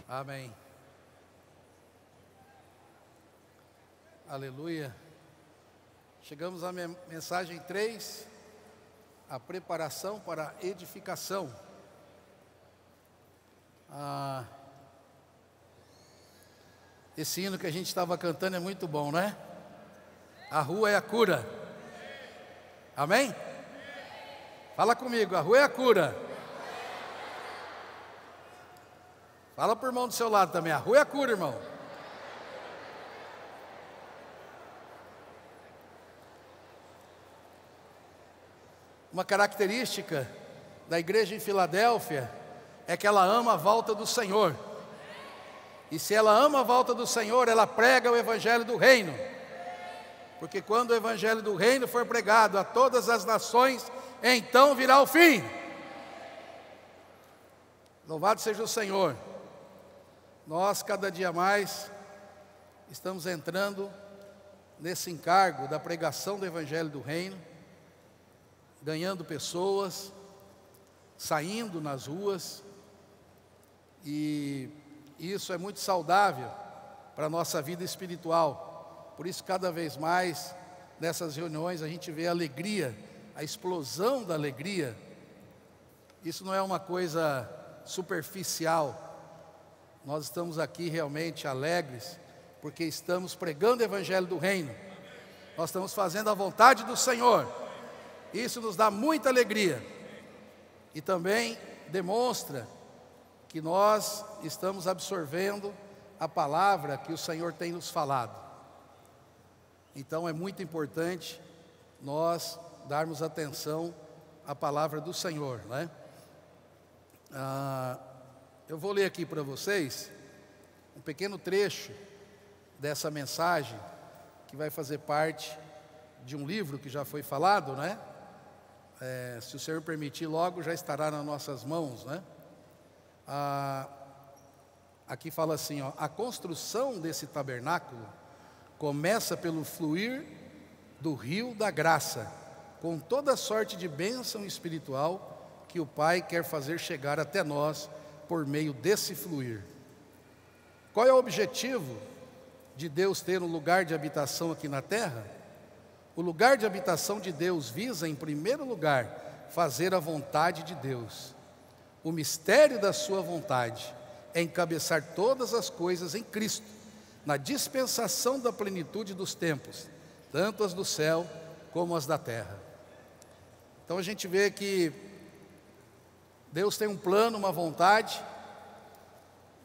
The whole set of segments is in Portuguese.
Amém. Aleluia. Chegamos à mensagem 3, a preparação para a edificação. Esse hino que a gente estava cantando é muito bom, né? A rua é a cura. Amém? Fala comigo, a rua é a cura. Fala para o irmão do seu lado também, a rua é a cura, irmão. Uma característica da igreja em Filadélfia é que ela ama a volta do Senhor. E se ela ama a volta do Senhor, ela prega o evangelho do reino. Porque quando o evangelho do reino for pregado a todas as nações, então virá o fim. Louvado seja o Senhor. Nós, cada dia mais, estamos entrando nesse encargo da pregação do Evangelho do Reino, ganhando pessoas, saindo nas ruas, e isso é muito saudável para a nossa vida espiritual. Por isso, cada vez mais, nessas reuniões, a gente vê a alegria, a explosão da alegria. Isso não é uma coisa superficial. Nós estamos aqui realmente alegres, porque estamos pregando o Evangelho do Reino. Nós estamos fazendo a vontade do Senhor. Isso nos dá muita alegria. E também demonstra que nós estamos absorvendo a palavra que o Senhor tem nos falado. Então é muito importante nós darmos atenção à palavra do Senhor, né? Eu vou ler aqui para vocês um pequeno trecho dessa mensagem, que vai fazer parte de um livro que já foi falado, né? Se o Senhor permitir, logo já estará nas nossas mãos, né? Aqui fala assim, ó: a construção desse tabernáculo começa pelo fluir do rio da graça, com toda sorte de bênção espiritual que o Pai quer fazer chegar até nós por meio desse fluir. Qual é o objetivo de Deus ter um lugar de habitação aqui na terra? O lugar de habitação de Deus visa, em primeiro lugar, fazer a vontade de Deus. O mistério da sua vontade é encabeçar todas as coisas em Cristo, na dispensação da plenitude dos tempos, tanto as do céu como as da terra. Então a gente vê que Deus tem um plano, uma vontade,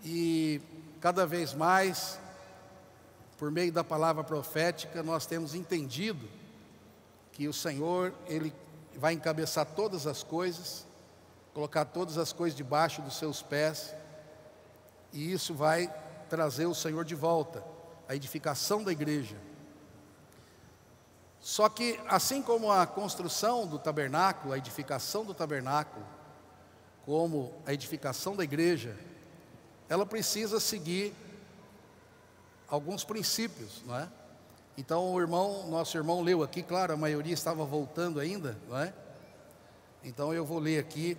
e cada vez mais, por meio da palavra profética, nós temos entendido que o Senhor, Ele vai encabeçar todas as coisas, colocar todas as coisas debaixo dos seus pés, e isso vai trazer o Senhor de volta, a edificação da igreja. Só que, assim como a construção do tabernáculo, a edificação do tabernáculo, como a edificação da igreja, ela precisa seguir alguns princípios, não é? Então nosso irmão leu aqui, claro, a maioria estava voltando ainda, não é? Então eu vou ler aqui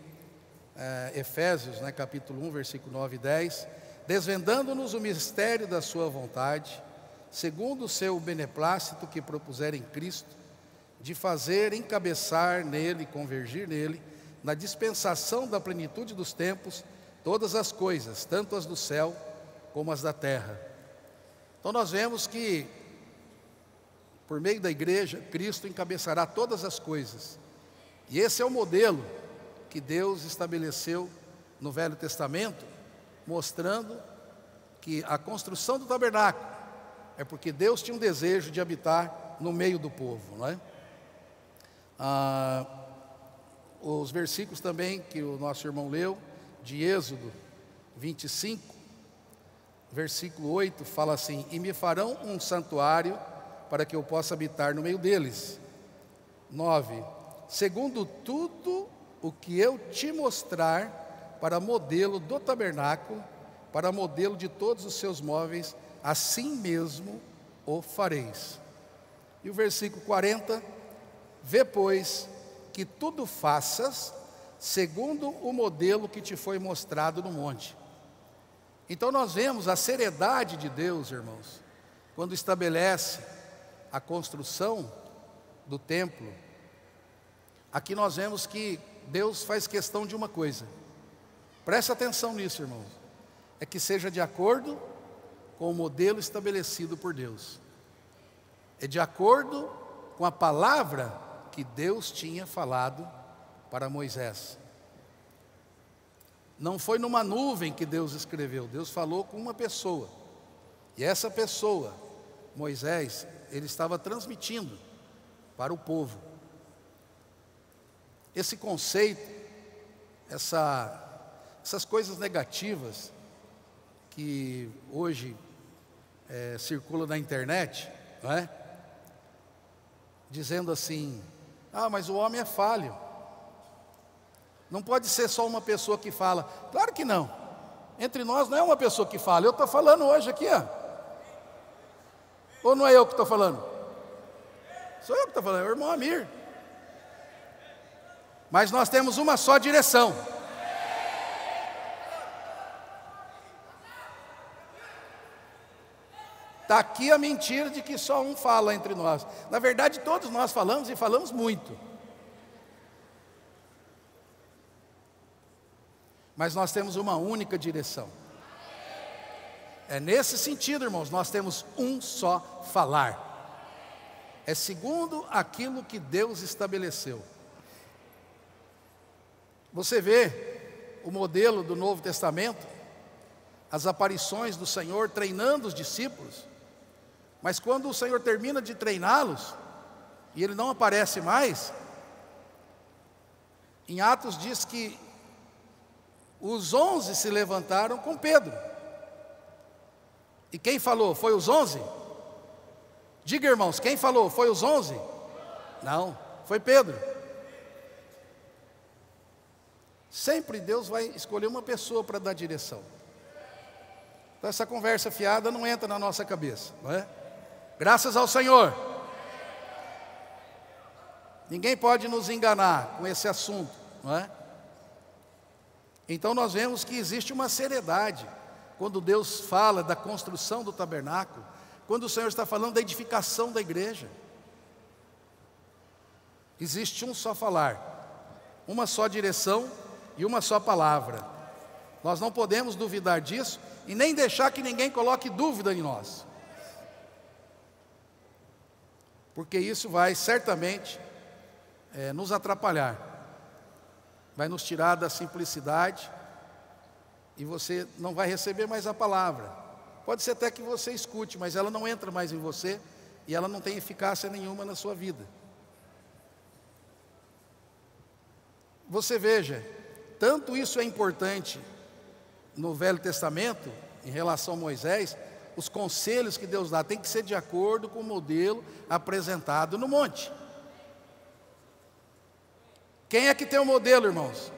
Efésios, né, capítulo 1, versículo 9 e 10: desvendando-nos o mistério da sua vontade, segundo o seu beneplácito que propuser em Cristo, de fazer encabeçar nele, convergir nele, na dispensação da plenitude dos tempos, todas as coisas, tanto as do céu como as da terra. Então nós vemos que, por meio da igreja, Cristo encabeçará todas as coisas. E esse é o modelo que Deus estabeleceu no Velho Testamento, mostrando que a construção do tabernáculo é porque Deus tinha um desejo de habitar no meio do povo, não é? Os versículos também que o nosso irmão leu, de Êxodo 25, versículo 8, fala assim: e me farão um santuário para que eu possa habitar no meio deles. 9, segundo tudo o que eu te mostrar para modelo do tabernáculo para modelo de todos os seus móveis, assim mesmo o fareis. E o versículo 40, vê, pois, que tudo faças segundo o modelo que te foi mostrado no monte. Então nós vemos a seriedade de Deus, irmãos, quando estabelece a construção do templo. Aqui nós vemos que Deus faz questão de uma coisa, preste atenção nisso, irmãos, é que seja de acordo com o modelo estabelecido por Deus, é de acordo com a palavra que Deus tinha falado para Moisés. Não foi numa nuvem que Deus escreveu, Deus falou com uma pessoa, e essa pessoa, Moisés, ele estava transmitindo para o povo. Esse conceito, essas coisas negativas que hoje circulam na internet, não é? Dizendo assim, mas o homem é falho. Não pode ser só uma pessoa que fala. Claro que não. Entre nós não é uma pessoa que fala. Eu estou falando hoje aqui, ó. Ou não é eu que estou falando? Sou eu que estou falando, é o irmão Amir. Mas nós temos uma só direção. Está aqui a mentira de que só um fala entre nós. Na verdade, todos nós falamos e falamos muito. Mas nós temos uma única direção. É nesse sentido, irmãos, nós temos um só falar. É segundo aquilo que Deus estabeleceu. Você vê o modelo do Novo Testamento, as aparições do Senhor treinando os discípulos, mas quando o Senhor termina de treiná-los, e Ele não aparece mais, em Atos diz que os 11 se levantaram com Pedro. E quem falou? Foi os 11? Diga, irmãos, quem falou? Foi os 11? Não, foi Pedro. Sempre Deus vai escolher uma pessoa para dar direção. Então essa conversa fiada não entra na nossa cabeça, não é? Graças ao Senhor. Ninguém pode nos enganar com esse assunto, não é? Então nós vemos que existe uma seriedade quando Deus fala da construção do tabernáculo, quando o Senhor está falando da edificação da igreja. Existe um só falar, uma só direção e uma só palavra. Nós não podemos duvidar disso e nem deixar que ninguém coloque dúvida em nós, porque isso vai certamente nos atrapalhar, vai nos tirar da simplicidade, e você não vai receber mais a palavra. Pode ser até que você escute, mas ela não entra mais em você, e ela não tem eficácia nenhuma na sua vida. Você veja, tanto isso é importante no Velho Testamento, em relação a Moisés, os conselhos que Deus dá tem que ser de acordo com o modelo apresentado no monte. Quem é que tem o modelo, irmãos?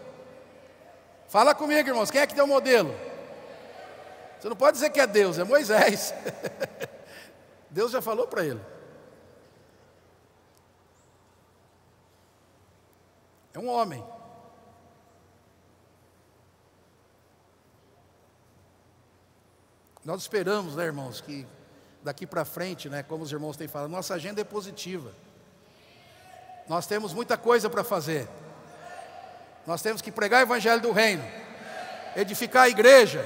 Fala comigo, irmãos, quem é que tem o modelo? Você não pode dizer que é Deus, é Moisés. Deus já falou para ele. É um homem. Nós esperamos, né, irmãos, que daqui para frente, né, como os irmãos têm falado, nossa agenda é positiva. Nós temos muita coisa para fazer. Nós temos que pregar o evangelho do reino, edificar a igreja,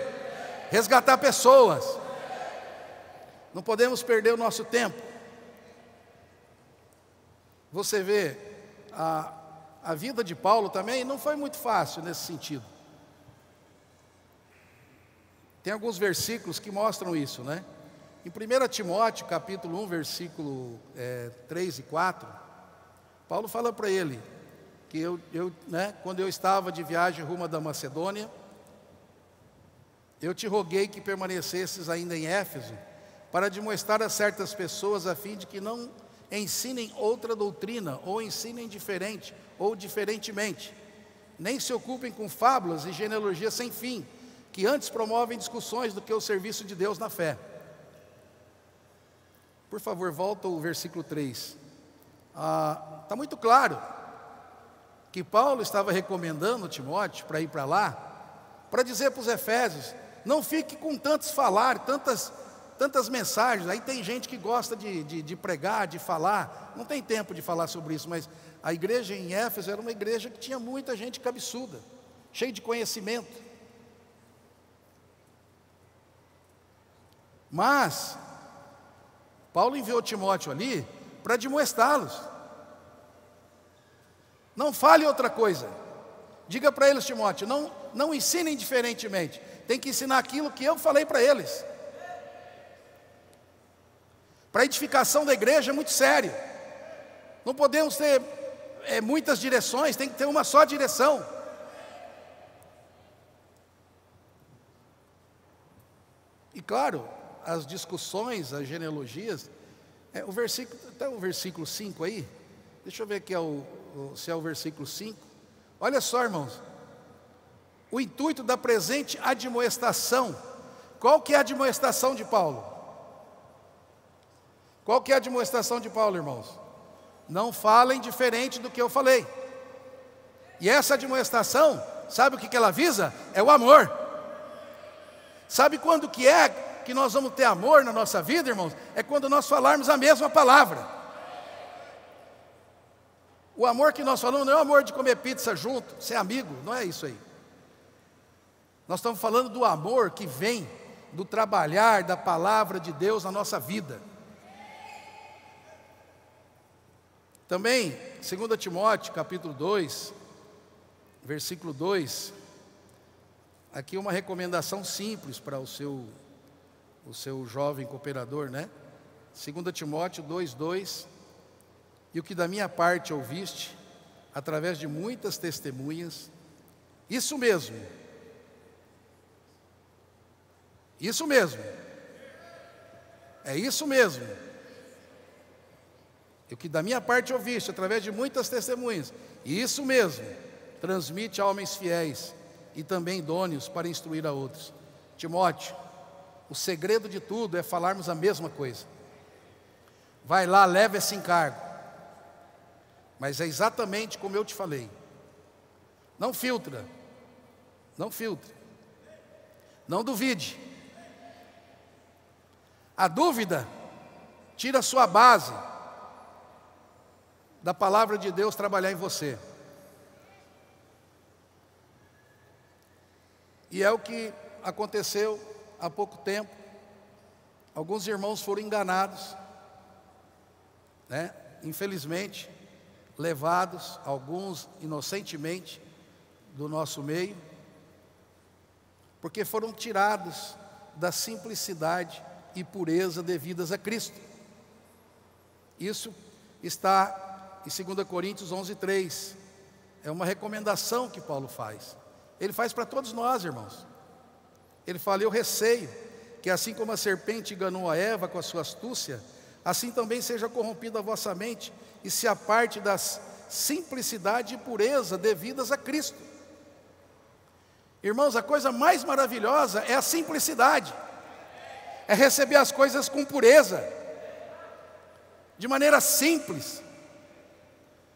resgatar pessoas. Não podemos perder o nosso tempo. Você vê, a vida de Paulo também não foi muito fácil nesse sentido. Tem alguns versículos que mostram isso, né? Em 1 Timóteo, capítulo 1, versículo 3 e 4, Paulo fala para ele que quando eu estava de viagem rumo da Macedônia, eu te roguei que permanecesses ainda em Éfeso, para demonstrar a certas pessoas a fim de que não ensinem outra doutrina, ou ensinem diferente, ou diferentemente, nem se ocupem com fábulas e genealogias sem fim, que antes promovem discussões do que o serviço de Deus na fé. Por favor, volta ao versículo 3. Está muito claro que Paulo estava recomendando Timóteo para ir para lá, para dizer para os efésios: não fique com tantos falar, tantas mensagens. Aí tem gente que gosta de pregar, de falar. Não tem tempo de falar sobre isso, mas a igreja em Éfeso era uma igreja que tinha muita gente cabeçuda, cheia de conhecimento. Mas Paulo enviou Timóteo ali para admoestá-los. Não fale outra coisa. Diga para eles, Timóteo, não ensinem diferentemente. Tem que ensinar aquilo que eu falei para eles. Para a edificação da igreja é muito sério. Não podemos ter muitas direções, tem que ter uma só direção. E claro, as discussões, as genealogias, até o versículo 5 aí, deixa eu ver aqui se é o versículo 5. Olha só, irmãos, o intuito da presente admoestação. Qual que é a admoestação de Paulo? Qual que é a admoestação de Paulo, irmãos? Não falem diferente do que eu falei. E essa admoestação, sabe o que ela visa? É o amor. Sabe quando que é que nós vamos ter amor na nossa vida, irmãos? É quando nós falarmos a mesma palavra. O amor que nós falamos não é o amor de comer pizza junto, ser amigo, não é isso aí. Nós estamos falando do amor que vem do trabalhar da palavra de Deus na nossa vida. Também, 2 Timóteo, capítulo 2, versículo 2, aqui uma recomendação simples para o seu jovem cooperador, né? 2 Timóteo 2:2, e o que da minha parte ouviste, através de muitas testemunhas, isso mesmo, é isso mesmo, e o que da minha parte ouviste, através de muitas testemunhas, isso mesmo, transmite a homens fiéis e também idôneos para instruir a outros. Timóteo, o segredo de tudo é falarmos a mesma coisa. Vai lá, leva esse encargo. Mas é exatamente como eu te falei. Não filtra. Não duvide. A dúvida tira a sua base da palavra de Deus trabalhar em você. E é o que aconteceu há pouco tempo. Alguns irmãos foram enganados, né? Infelizmente, levados, alguns inocentemente, do nosso meio, porque foram tirados da simplicidade e pureza devidas a Cristo. Isso está em 2 Coríntios 11:3. É uma recomendação que Paulo faz. Ele faz para todos nós, irmãos. Ele fala: eu receio que assim como a serpente enganou a Eva com a sua astúcia, assim também seja corrompida a vossa mente e se aparte das simplicidade e pureza devidas a Cristo. Irmãos, a coisa mais maravilhosa é a simplicidade. É receber as coisas com pureza, de maneira simples.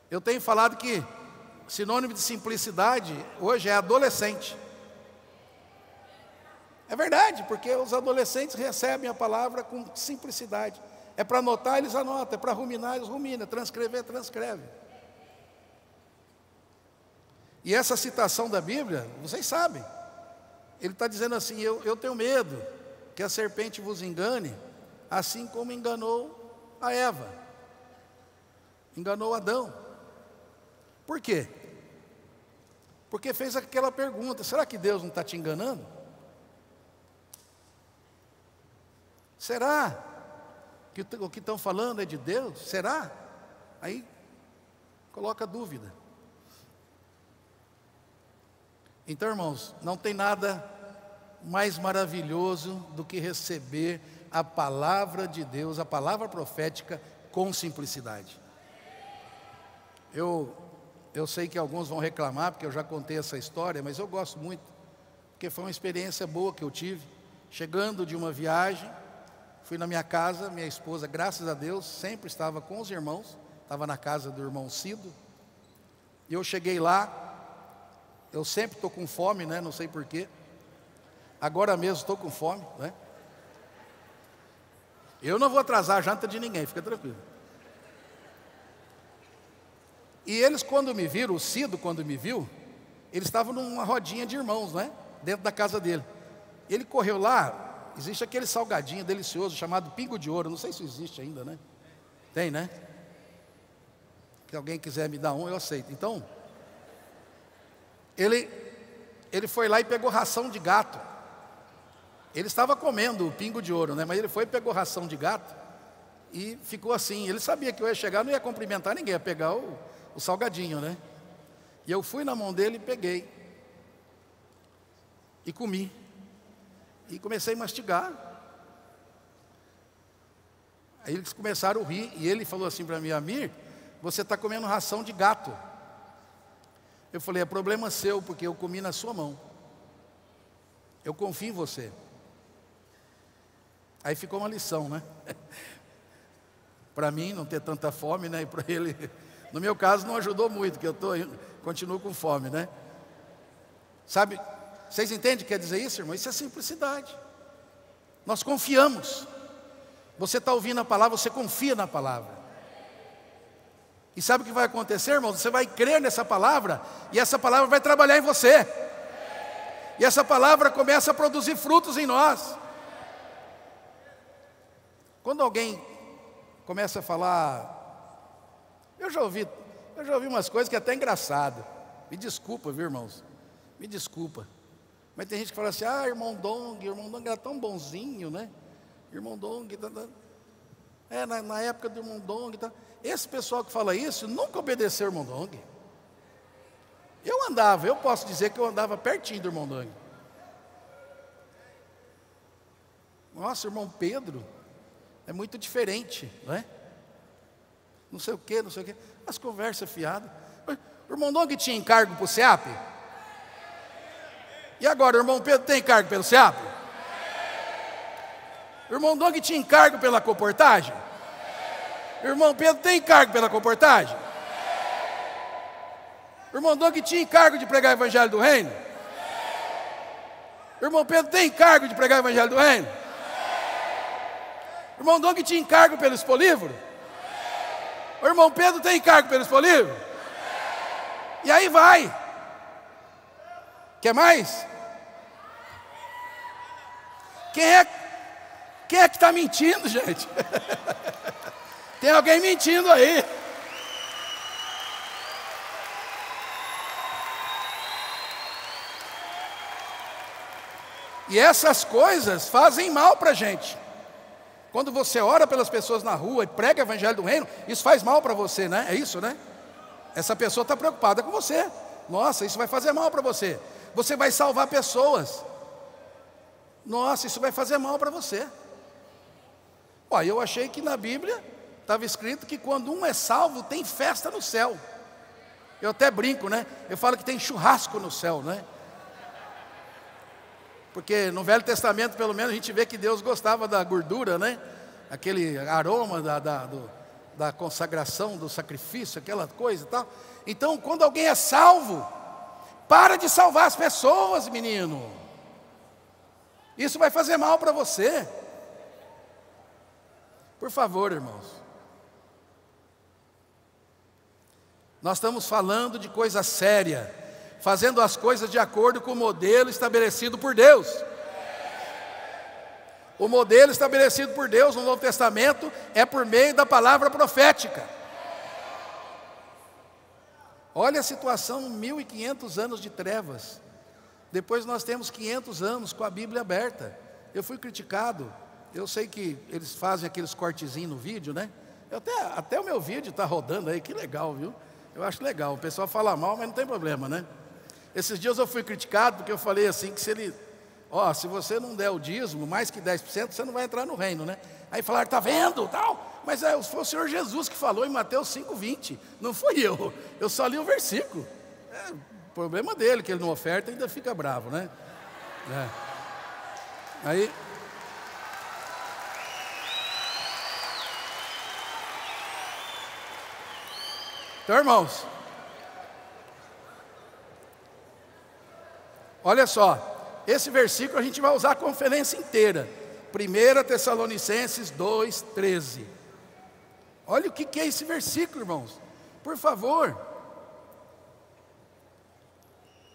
Eu tenho falado que sinônimo de simplicidade hoje é adolescente. É verdade, porque os adolescentes recebem a palavra com simplicidade. É para anotar, eles anotam. É para ruminar, eles ruminam. Transcrever, transcreve. E essa citação da Bíblia, vocês sabem. Ele está dizendo assim: eu tenho medo que a serpente vos engane, assim como enganou a Eva. Enganou Adão. Por quê? Porque fez aquela pergunta: será que Deus não está te enganando? Será que o que estão falando é de Deus? Será? Aí coloca dúvida. Então, irmãos, não tem nada mais maravilhoso do que receber a palavra de Deus, a palavra profética, com simplicidade. Eu sei que alguns vão reclamar, porque eu já contei essa história, mas eu gosto muito porque foi uma experiência boa que eu tive. Chegando de uma viagem, fui na minha casa, minha esposa, graças a Deus, sempre estava com os irmãos, estava na casa do irmão Cido, e eu cheguei lá, eu sempre estou com fome, né? Não sei porquê, agora mesmo estou com fome, né? Eu não vou atrasar a janta de ninguém, fica tranquilo. E eles, quando me viram, o Cido, quando me viu, eles estavam numa rodinha de irmãos, né? Dentro da casa dele. Ele correu lá, existe aquele salgadinho delicioso chamado Pingo de Ouro, não sei se existe ainda, né? Tem, né? Se alguém quiser me dar um, eu aceito. Então, ele foi lá e pegou ração de gato. Ele estava comendo o Pingo de Ouro, né? Mas ele foi e pegou ração de gato e ficou assim. Ele sabia que eu ia chegar, não ia cumprimentar ninguém, ia pegar o salgadinho, né? E eu fui na mão dele e peguei. E comi. E comecei a mastigar. Aí eles começaram a rir. E ele falou assim para mim: Amir, você está comendo ração de gato. Eu falei: é problema seu, porque eu comi na sua mão. Eu confio em você. Aí ficou uma lição, né? Para mim não ter tanta fome, né? E para ele, no meu caso, não ajudou muito, que eu continuo com fome, né? Sabe, vocês entendem o que quer dizer isso, irmão? Isso é simplicidade. Nós confiamos. Você está ouvindo a palavra, você confia na palavra. E sabe o que vai acontecer, irmão? Você vai crer nessa palavra, e essa palavra vai trabalhar em você. E essa palavra começa a produzir frutos em nós. Quando alguém começa a falar, eu já ouvi umas coisas que é até engraçado. Me desculpa, viu, irmãos? Me desculpa. Mas tem gente que fala assim: ah, irmão Dong era tão bonzinho, né? Irmão Dong, na época do irmão Dong, esse pessoal que fala isso nunca obedeceu o irmão Dong. Eu posso dizer que eu andava pertinho do irmão Dong. Nossa, irmão Pedro é muito diferente, não é? Não sei o quê. As conversas fiadas. O irmão Dong tinha encargo para o SEAP? E agora, o irmão Pedro tem encargo pelo SEAP? O irmão Dong tinha encargo pela comportagem? O irmão Pedro tem encargo pela comportagem? O irmão Dong tinha encargo de pregar o evangelho do reino? O irmão Pedro tem encargo de pregar o evangelho do reino? O irmão Dong tinha encargo pelo Expolivro? O irmão Pedro tem encargo pelo Expolivro? E aí vai. Quer mais? Quem é que está mentindo, gente? Tem alguém mentindo aí. E essas coisas fazem mal para a gente. Quando você ora pelas pessoas na rua e prega o evangelho do reino, isso faz mal para você, né? É isso, né? Essa pessoa está preocupada com você. Nossa, isso vai fazer mal para você. Você vai salvar pessoas. Nossa, isso vai fazer mal para você. Eu achei que na Bíblia estava escrito que quando um é salvo, tem festa no céu. Eu até brinco, né? Eu falo que tem churrasco no céu, né? Porque no Velho Testamento, pelo menos, a gente vê que Deus gostava da gordura, né? Aquele aroma da consagração, do sacrifício, aquela coisa e tal. Então, quando alguém é salvo, para de salvar as pessoas, menino. Isso vai fazer mal para você. Por favor, irmãos. Nós estamos falando de coisa séria, fazendo as coisas de acordo com o modelo estabelecido por Deus. O modelo estabelecido por Deus no Novo Testamento é por meio da palavra profética. Olha a situação, 1500 anos de trevas. Depois nós temos 500 anos com a Bíblia aberta. Eu fui criticado. Eu sei que eles fazem aqueles cortezinhos no vídeo, né? Até o meu vídeo está rodando aí, que legal, viu? Eu acho legal, o pessoal fala mal, mas não tem problema, né? Esses dias eu fui criticado porque eu falei assim, que se você não der o dízimo, mais que 10%, você não vai entrar no reino, né? Aí falaram, tá vendo, tal? Mas foi o Senhor Jesus que falou em Mateus 5,20, não fui eu só li o versículo. O problema dele, que ele não oferta, ainda fica bravo, né? É. Aí, então, irmãos, olha só, esse versículo a gente vai usar a conferência inteira. 1 Tessalonicenses 2:13. Olha o que é esse versículo, irmãos, por favor.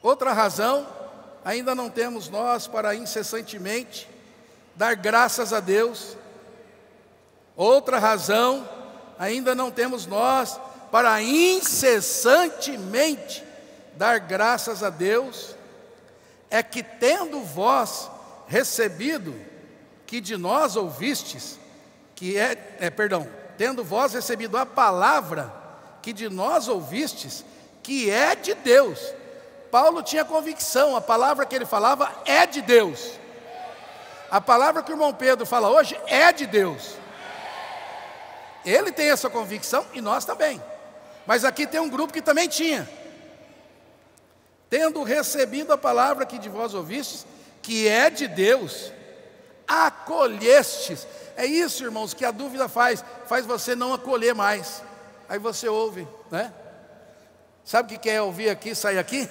Outra razão, ainda não temos nós para incessantemente dar graças a Deus. Outra razão, ainda não temos nós para incessantemente dar graças a Deus, é que tendo vós recebido, que de nós ouvistes, tendo vós recebido a palavra, que de nós ouvistes, que é de Deus. Paulo tinha convicção, a palavra que ele falava é de Deus. A palavra que o irmão Pedro fala hoje é de Deus. Ele tem essa convicção e nós também. Mas aqui tem um grupo que também tinha. Tendo recebido a palavra que de vós ouvistes, que é de Deus, acolhestes. É isso, irmãos, que a dúvida faz você não acolher mais. Aí você ouve, né? Sabe o que é ouvir aqui e sair aqui?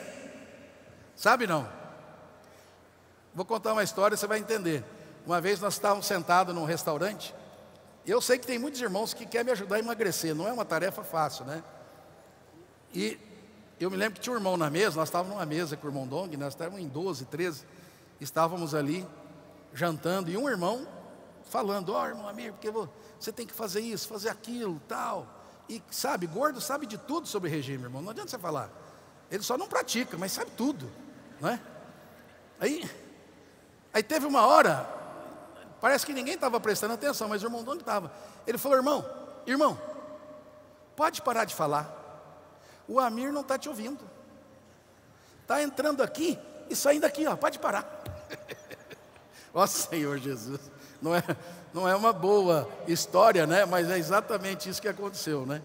Sabe não? Vou contar uma história, você vai entender. Uma vez nós estávamos sentados num restaurante. Eu sei que tem muitos irmãos que querem me ajudar a emagrecer. Não é uma tarefa fácil, né? E eu me lembro que tinha um irmão na mesa. Nós estávamos numa mesa com o irmão Dong. Nós estávamos em 12, 13. Estávamos ali jantando. E um irmão falando: ó, irmão amigo, porque você tem que fazer isso, fazer aquilo, tal. E sabe, gordo sabe de tudo sobre regime, irmão. Não adianta você falar. Ele só não pratica, mas sabe tudo, não é? Aí teve uma hora, parece que ninguém estava prestando atenção, mas o irmão Dong estava. Ele falou: irmão, pode parar de falar. O Amir não está te ouvindo. Está entrando aqui e saindo aqui, ó, pode parar. Ó Senhor Jesus, não é uma boa história, né? Mas é exatamente isso que aconteceu, né?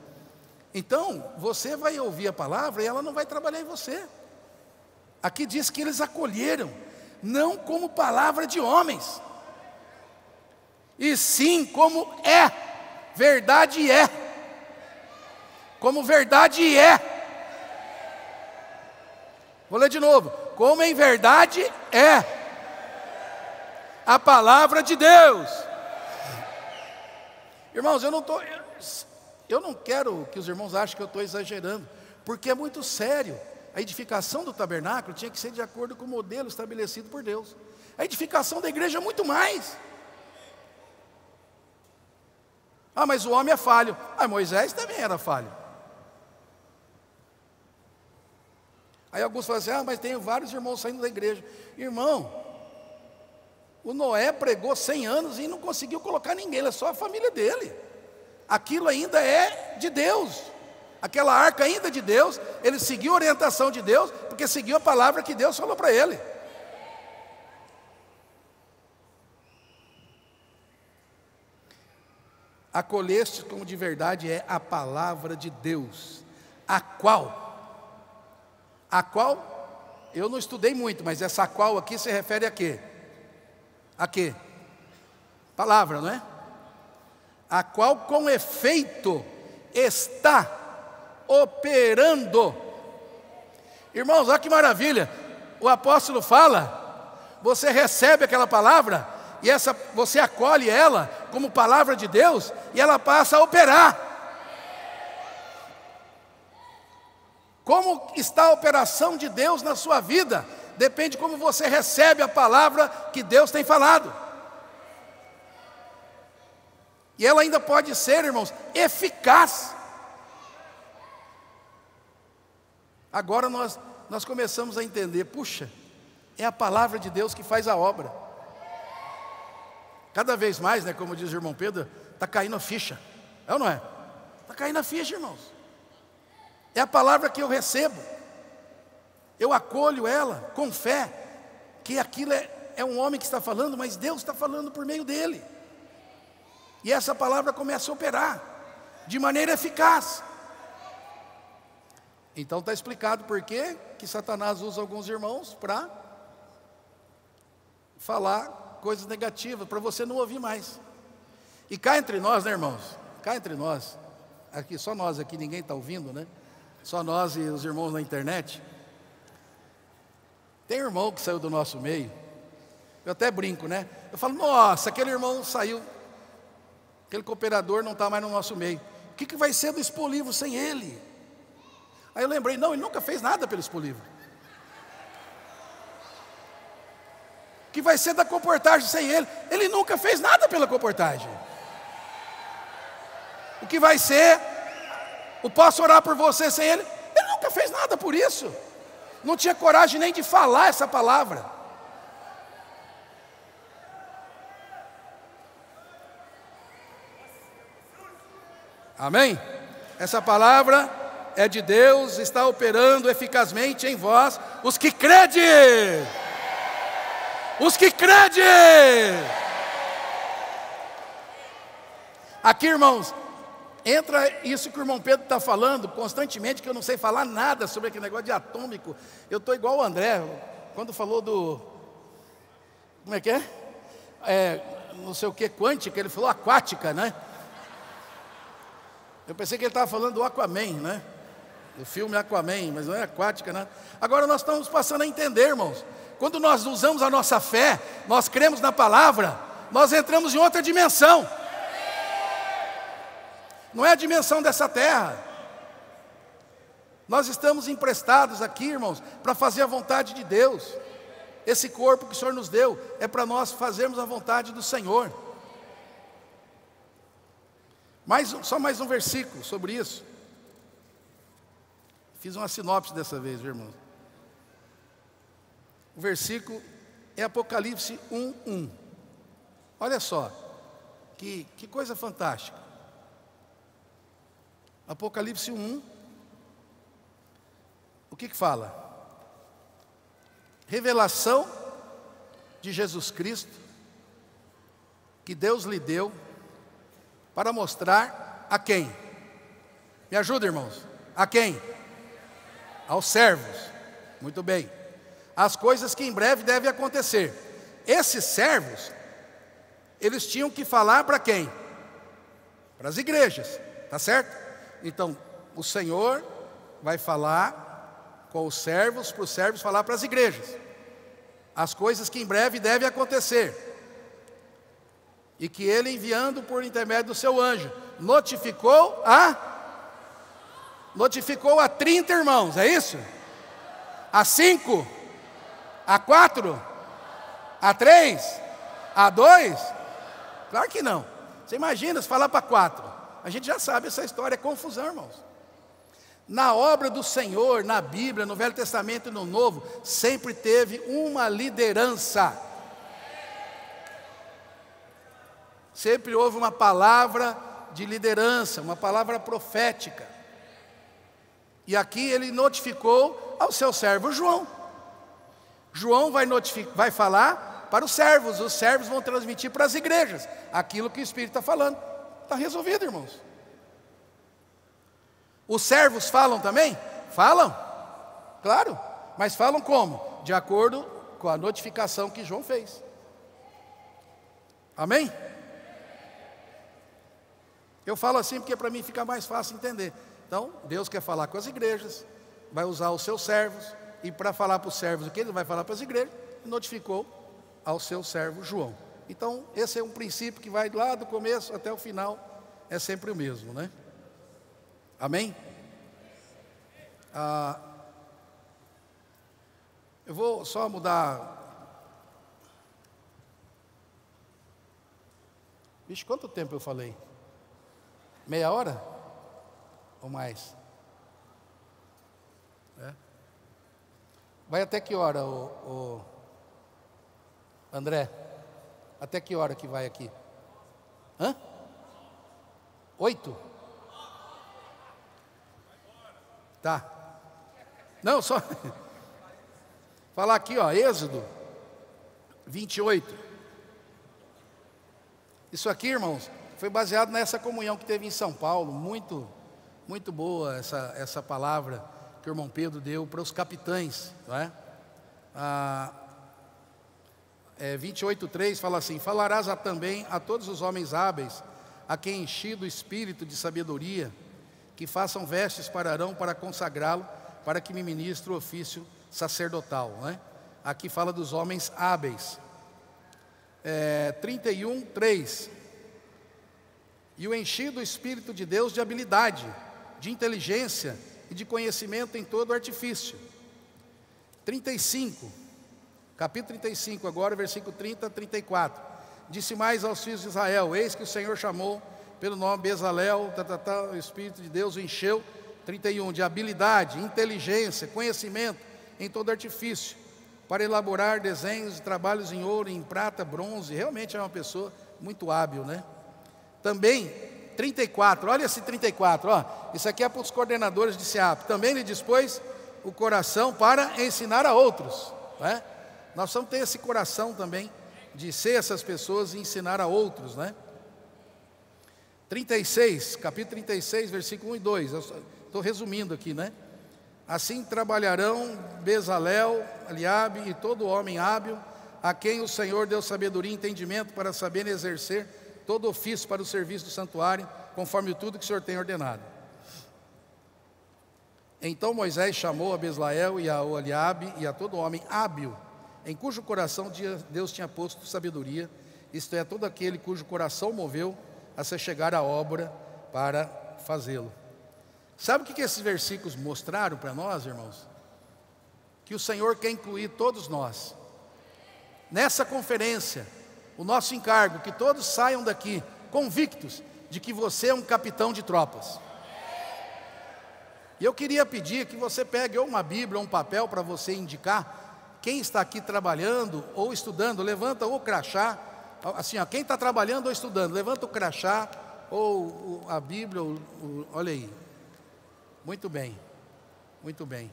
Então, você vai ouvir a palavra e ela não vai trabalhar em você. Aqui diz que eles acolheram, não como palavra de homens, e sim como verdade é. Como verdade é. Vou ler de novo. Como em verdade é a palavra de Deus. Irmãos, eu não quero que os irmãos achem que eu estou exagerando, porque é muito sério. A edificação do tabernáculo tinha que ser de acordo com o modelo estabelecido por Deus. A edificação da igreja é muito mais. Ah, mas o homem é falho. Ah, Moisés também era falho. Aí alguns falam assim: ah, mas tem vários irmãos saindo da igreja. Irmão, o Noé pregou 100 anos e não conseguiu colocar ninguém, era só a família dele. Aquilo ainda é de Deus. Aquela arca ainda é de Deus. Ele seguiu a orientação de Deus, porque seguiu a palavra que Deus falou para ele. Acolheste como de verdade é a palavra de Deus, a qual eu não estudei muito, mas essa qual aqui se refere a quê? A quê? Palavra, não é? A qual com efeito está operando. Irmãos, olha que maravilha. O apóstolo fala, você recebe aquela palavra e você acolhe ela como palavra de Deus e ela passa a operar. Como está a operação de Deus na sua vida? Depende de como você recebe a palavra que Deus tem falado. E ela ainda pode ser, irmãos, eficaz. Agora nós começamos a entender, puxa, é a palavra de Deus que faz a obra. Cada vez mais, né, como diz o irmão Pedro, está caindo a ficha. É ou não é? Está caindo a ficha, irmãos. É a palavra que eu recebo. Eu acolho ela com fé, que aquilo é um homem que está falando, mas Deus está falando por meio dele. E essa palavra começa a operar de maneira eficaz. Então está explicado por que Satanás usa alguns irmãos para falar coisas negativas, para você não ouvir mais. E cá entre nós, né, irmãos? Cá entre nós, aqui, só nós aqui, ninguém está ouvindo, né? Só nós e os irmãos na internet. Tem irmão que saiu do nosso meio, eu até brinco, né? Eu falo, nossa, aquele irmão saiu, aquele cooperador não está mais no nosso meio. O que vai ser do Expolivro sem ele? Aí eu lembrei, não, ele nunca fez nada pelo Expolivro. O que vai ser da Comportagem sem ele? Ele nunca fez nada pela Comportagem. O que vai ser, o Posso Orar por Você sem ele? Ele nunca fez nada por isso. Não tinha coragem nem de falar essa palavra. Amém? Essa palavra é de Deus, está operando eficazmente em vós, os que crede. Os que crede. Aqui, irmãos, entra isso que o irmão Pedro está falando constantemente, que eu não sei falar nada sobre aquele negócio de atômico. Eu estou igual o André, quando falou do... Como é que é? Não sei o que, quântica, ele falou aquática, né? Eu pensei que ele estava falando do Aquaman, né? Do filme Aquaman, mas não é aquática, né? Agora nós estamos passando a entender, irmãos. Quando nós usamos a nossa fé, nós cremos na palavra, nós entramos em outra dimensão. Não é a dimensão dessa terra. Nós estamos emprestados aqui, irmãos, para fazer a vontade de Deus. Esse corpo que o Senhor nos deu é para nós fazermos a vontade do Senhor. Só mais um versículo sobre isso. Fiz uma sinopse dessa vez, irmão. O versículo é Apocalipse 1:1. Olha só, que coisa fantástica. Apocalipse 1, o que fala? Revelação de Jesus Cristo, que Deus lhe deu, para mostrar a quem? Me ajuda, irmãos. A quem? Aos servos. Muito bem. As coisas que em breve devem acontecer. Esses servos, eles tinham que falar para quem? Para as igrejas, tá certo? Então, o Senhor vai falar com os servos, para os servos falar para as igrejas. As coisas que em breve devem acontecer. E que ele, enviando por intermédio do seu anjo, notificou a 30 irmãos, é isso? A 5? A 4? A 3? A 2? Claro que não. Você imagina se falar para 4. A gente já sabe, essa história é confusão, irmãos. Na obra do Senhor, na Bíblia, no Velho Testamento e no Novo, sempre teve uma liderança. Sempre houve uma palavra de liderança, uma palavra profética. E aqui ele notificou ao seu servo João. João vai falar para os servos vão transmitir para as igrejas aquilo que o Espírito está falando. Está resolvido, irmãos. Os servos falam também? Falam, claro, mas falam como? De acordo com a notificação que João fez. Amém? Eu falo assim porque para mim fica mais fácil entender. Então, Deus quer falar com as igrejas, vai usar os seus servos, e para falar para os servos o que ele vai falar para as igrejas, notificou ao seu servo João. Então, esse é um princípio que vai lá do começo até o final, é sempre o mesmo, né? Amém? Eu vou só mudar. Vixe, quanto tempo eu falei? Meia hora? Ou mais? Vai até que hora, o André? Até que hora que vai aqui? 8? Tá. Não, só falar aqui, ó, Êxodo 28. Isso aqui, irmãos, foi baseado nessa comunhão que teve em São Paulo. Muito, muito boa essa palavra que o irmão Pedro deu para os capitães, não é? 28:3 fala assim: falarás também a todos os homens hábeis, a quem enchi do espírito de sabedoria, que façam vestes para Arão para consagrá-lo, para que me ministre o ofício sacerdotal, né? Aqui fala dos homens hábeis. 31:3: e o enchi do Espírito de Deus de habilidade, de inteligência e de conhecimento em todo artifício. 35, capítulo 35 agora, versículo 30 a 34: disse mais aos filhos de Israel: eis que o Senhor chamou pelo nome Bezalel, o Espírito de Deus o encheu, 31, de habilidade, inteligência, conhecimento em todo artifício, para elaborar desenhos e trabalhos em ouro, em prata, bronze. Realmente é uma pessoa muito hábil, né? Também, 34, olha esse 34, ó, isso aqui é para os coordenadores de SEAP. Também lhe dispôs o coração para ensinar a outros, né? Nós precisamos ter esse coração também, de ser essas pessoas e ensinar a outros, né? 36, capítulo 36, versículo 1 e 2, eu estou resumindo aqui, né? Assim trabalharão Bezalel, Eliabe e todo homem hábil, a quem o Senhor deu sabedoria e entendimento para saber exercer todo ofício para o serviço do santuário, conforme tudo que o Senhor tem ordenado. Então Moisés chamou a Bezalel e a Eliabe e a todo homem hábil, em cujo coração Deus tinha posto sabedoria, isto é, todo aquele cujo coração moveu a se chegar à obra para fazê-lo. Sabe o que esses versículos mostraram para nós, irmãos? Que o Senhor quer incluir todos nós. Nessa conferência, o nosso encargo, que todos saiam daqui convictos de que você é um capitão de tropas. E eu queria pedir que você pegue ou uma Bíblia ou um papel para você indicar quem está aqui trabalhando ou estudando. Levanta o crachá, assim, ó, quem está trabalhando ou estudando, levanta o crachá ou a Bíblia, olha aí. Muito bem, muito bem.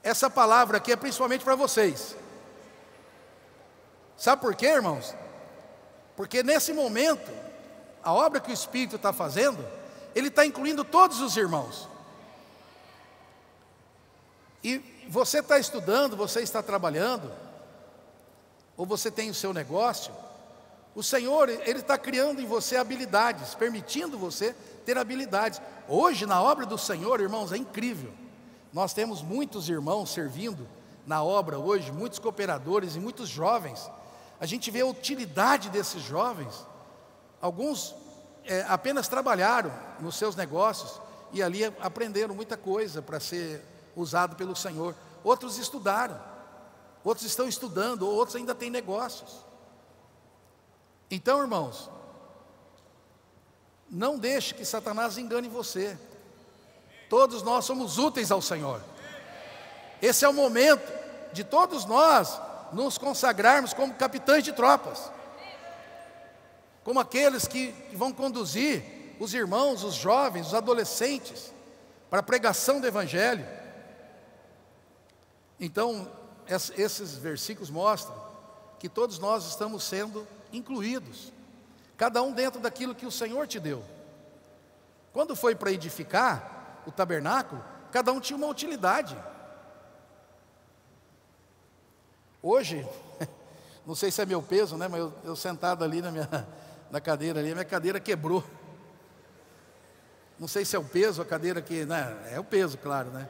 Essa palavra aqui é principalmente para vocês. Sabe por quê, irmãos? Porque nesse momento, a obra que o Espírito está fazendo, Ele está incluindo todos os irmãos. E você está estudando, você está trabalhando, ou você tem o seu negócio, o Senhor, Ele está criando em você habilidades, permitindo você ter habilidades. Hoje, na obra do Senhor, irmãos, é incrível. Nós temos muitos irmãos servindo na obra hoje, muitos cooperadores e muitos jovens. A gente vê a utilidade desses jovens. Alguns apenas trabalharam nos seus negócios e ali aprenderam muita coisa para ser usado pelo Senhor. Outros estudaram, outros estão estudando, outros ainda têm negócios. Então, irmãos, não deixe que Satanás engane você. Todos nós somos úteis ao Senhor. Esse é o momento de todos nós nos consagrarmos como capitães de tropas, como aqueles que vão conduzir os irmãos, os jovens, os adolescentes para a pregação do Evangelho. Então, esses versículos mostram que todos nós estamos sendo incluídos, cada um dentro daquilo que o Senhor te deu. Quando foi para edificar o tabernáculo, cada um tinha uma utilidade. Hoje, não sei se é meu peso, né, mas eu sentado ali na cadeira ali, a minha cadeira quebrou. Não sei se é o peso, a cadeira que, né, é o peso, claro, né?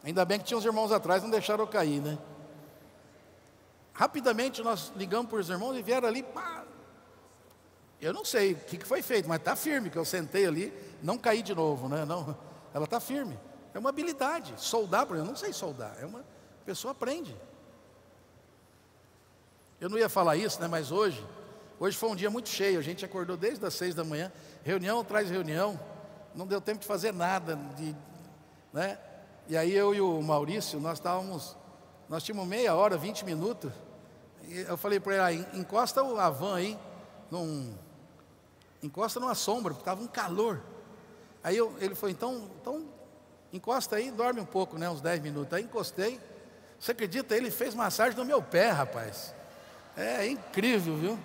Ainda bem que tinha uns irmãos atrás, não deixaram eu cair, né? Rapidamente nós ligamos para os irmãos e vieram ali, pá. Eu não sei o que foi feito, mas está firme, que eu sentei ali, não caí de novo, né? Não, ela está firme. É uma habilidade. Soldar, por exemplo, eu não sei soldar. A pessoa aprende. Eu não ia falar isso, né? Mas hoje foi um dia muito cheio. A gente acordou desde as 6 da manhã, reunião atrás de reunião, não deu tempo de fazer nada, né? E aí eu e o Maurício, nós tínhamos meia hora, 20 minutos. E eu falei para ele: encosta a van aí, encosta numa sombra, porque estava um calor. Aí ele falou: então encosta aí, dorme um pouco, né, uns 10 minutos. Aí encostei. Você acredita? Ele fez massagem no meu pé, rapaz. É incrível, viu?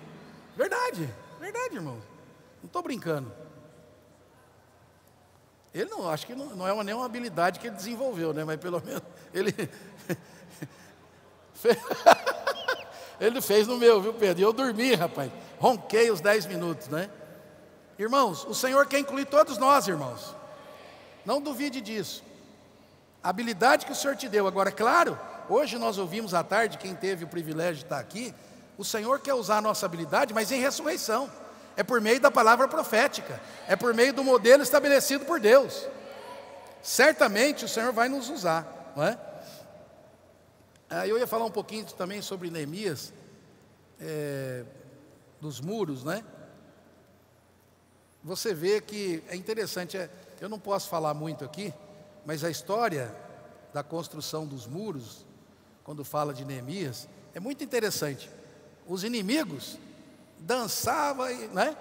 Verdade, irmão. Não estou brincando. Ele não, acho que não é nenhuma habilidade que ele desenvolveu, né? Mas pelo menos ele Ele fez no meu, viu, Pedro? E eu dormi, rapaz. Ronquei os 10 minutos, né? Irmãos, o Senhor quer incluir todos nós, irmãos. Não duvide disso. A habilidade que o Senhor te deu. Agora, claro, hoje nós ouvimos à tarde, quem teve o privilégio de estar aqui, o Senhor quer usar a nossa habilidade, mas em ressurreição. É por meio da palavra profética. É por meio do modelo estabelecido por Deus. Certamente o Senhor vai nos usar, não é? Eu ia falar um pouquinho também sobre Neemias, dos muros, né? Você vê que é interessante, eu não posso falar muito aqui, mas a história da construção dos muros, quando fala de Neemias, é muito interessante. Os inimigos dançavam, né?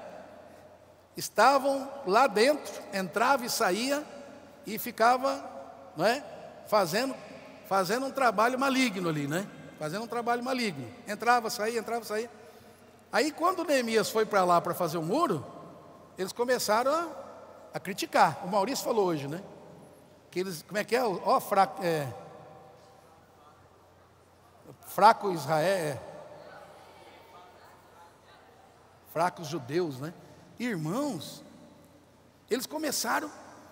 Estavam lá dentro, entrava e saía e ficava, não é? Fazendo um trabalho maligno ali, né? Fazendo um trabalho maligno. Entrava, saía. Aí quando Neemias foi para lá para fazer o muro, eles começaram a criticar. O Maurício falou hoje, né? Que eles, como é que é? Ó, fraco Israel, fracos judeus, né? Irmãos, eles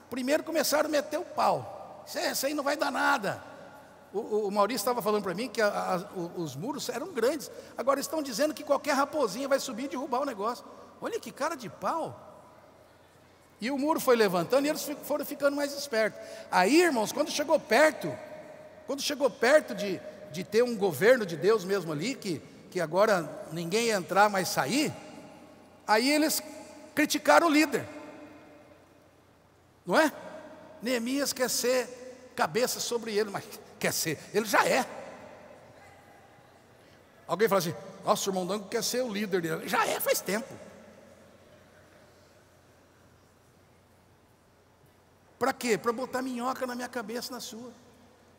primeiro começaram a meter o pau. Isso aí não vai dar nada. O Maurício estava falando para mim que os muros eram grandes. Agora estão dizendo que qualquer raposinha vai subir e derrubar o negócio. Olha que cara de pau. E o muro foi levantando e eles foram ficando mais espertos. Aí, irmãos, quando chegou perto de ter um governo de Deus mesmo ali, que agora ninguém ia entrar, mas sair, aí eles criticaram o líder. Não é? Neemias quer ser cabeça sobre ele, mas quer ser, ele já é. Alguém fala assim, nossa, o irmão Dango quer ser o líder dele. Já é, faz tempo. Para quê? Para botar minhoca na minha cabeça, na sua.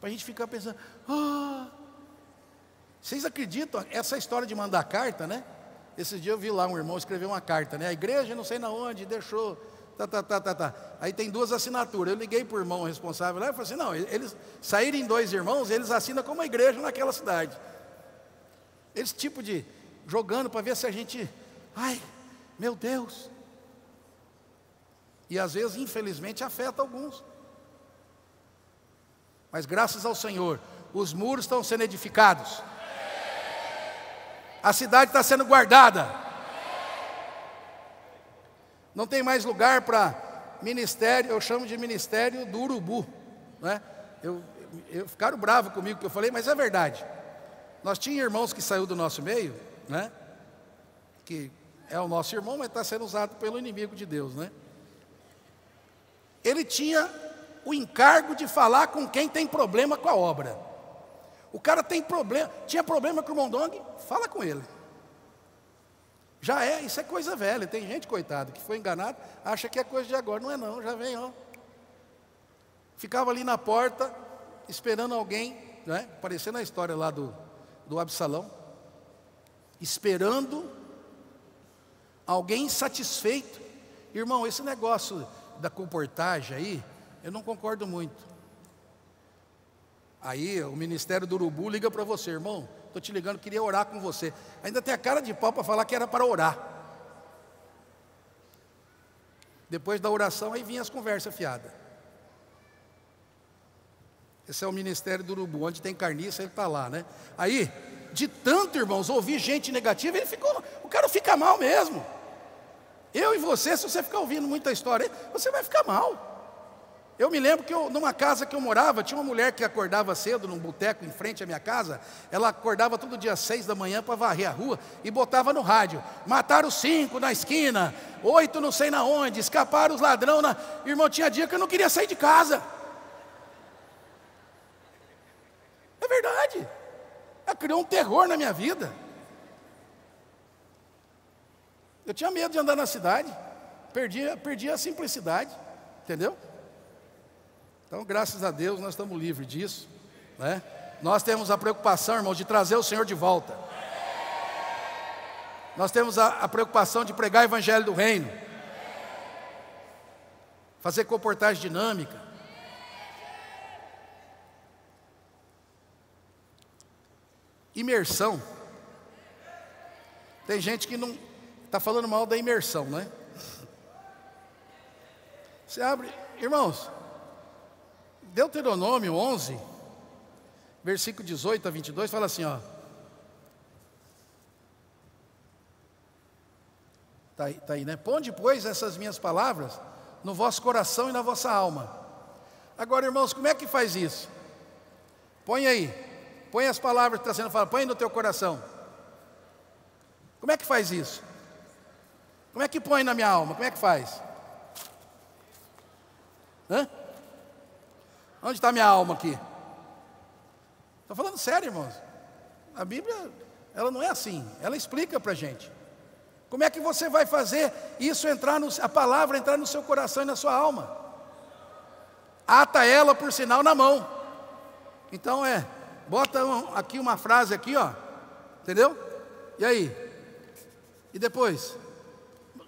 Para a gente ficar pensando, vocês acreditam? Essa história de mandar carta, né? Esse dia eu vi lá um irmão escrever uma carta, né? A igreja não sei na onde, deixou, Aí tem 2 assinaturas. Eu liguei para o irmão responsável lá e falei assim, não, eles saírem 2 irmãos, eles assinam como uma igreja naquela cidade. Esse tipo de, jogando para ver se a gente, ai, meu Deus. E às vezes, infelizmente, afeta alguns. Mas graças ao Senhor, os muros estão sendo edificados. A cidade está sendo guardada. Não tem mais lugar para ministério, eu chamo de ministério do urubu, né? Ficaram bravos comigo que eu falei, mas é verdade. Nós tínhamos irmãos que saiu do nosso meio, né? Que é o nosso irmão, mas está sendo usado pelo inimigo de Deus, né? Ele tinha o encargo de falar com quem tem problema com a obra. O cara tinha problema com o irmão Dong, fala com ele. Já é, isso é coisa velha. Tem gente, coitado, que foi enganado, acha que é coisa de agora. Não é não, já vem, ó. Ficava ali na porta, esperando alguém, né? Parecendo a história lá do Absalão. Esperando alguém insatisfeito. Irmão, esse negócio da comportagem aí, eu não concordo muito. Aí o Ministério do Urubu liga para você, irmão, estou te ligando, queria orar com você. Ainda tem a cara de pau para falar que era para orar. Depois da oração, aí vinha as conversas fiadas. Esse é o Ministério do Urubu, onde tem carniça, ele está lá, né? Aí, de tanto, irmãos, ouvir gente negativa, o cara fica mal mesmo. Eu e você, se você ficar ouvindo muita história, você vai ficar mal. Eu me lembro que numa casa que eu morava, tinha uma mulher que acordava cedo, num boteco em frente à minha casa. Ela acordava todo dia 6 da manhã para varrer a rua e botava no rádio: mataram 5 na esquina, 8 não sei na onde, escaparam os ladrões. Irmão, tinha dia que eu não queria sair de casa. É verdade. Ela criou um terror na minha vida. Eu tinha medo de andar na cidade, perdi a simplicidade, entendeu? Então, graças a Deus, nós estamos livres disso, né? Nós temos a preocupação, irmãos, de trazer o Senhor de volta. Nós temos a preocupação de pregar o Evangelho do Reino, fazer comportagem dinâmica. Imersão Tem gente que não está falando mal da imersão, né? Você abre, irmãos, Deuteronômio 11, versículo 18 a 22, fala assim, ó. Tá aí, né? Ponde, pois, essas minhas palavras no vosso coração e na vossa alma. Agora, irmãos, como é que faz isso? Põe aí, põe as palavras que está sendo faladas, põe no teu coração. Como é que faz isso? Como é que põe na minha alma? Como é que faz? Hã? Onde está minha alma aqui? Estou falando sério, irmãos. A Bíblia, ela não é assim. Ela explica para a gente. Como é que você vai fazer isso entrar a palavra entrar no seu coração e na sua alma? Ata ela, por sinal, na mão. Então bota aqui uma frase aqui, ó. Entendeu? E aí? E depois?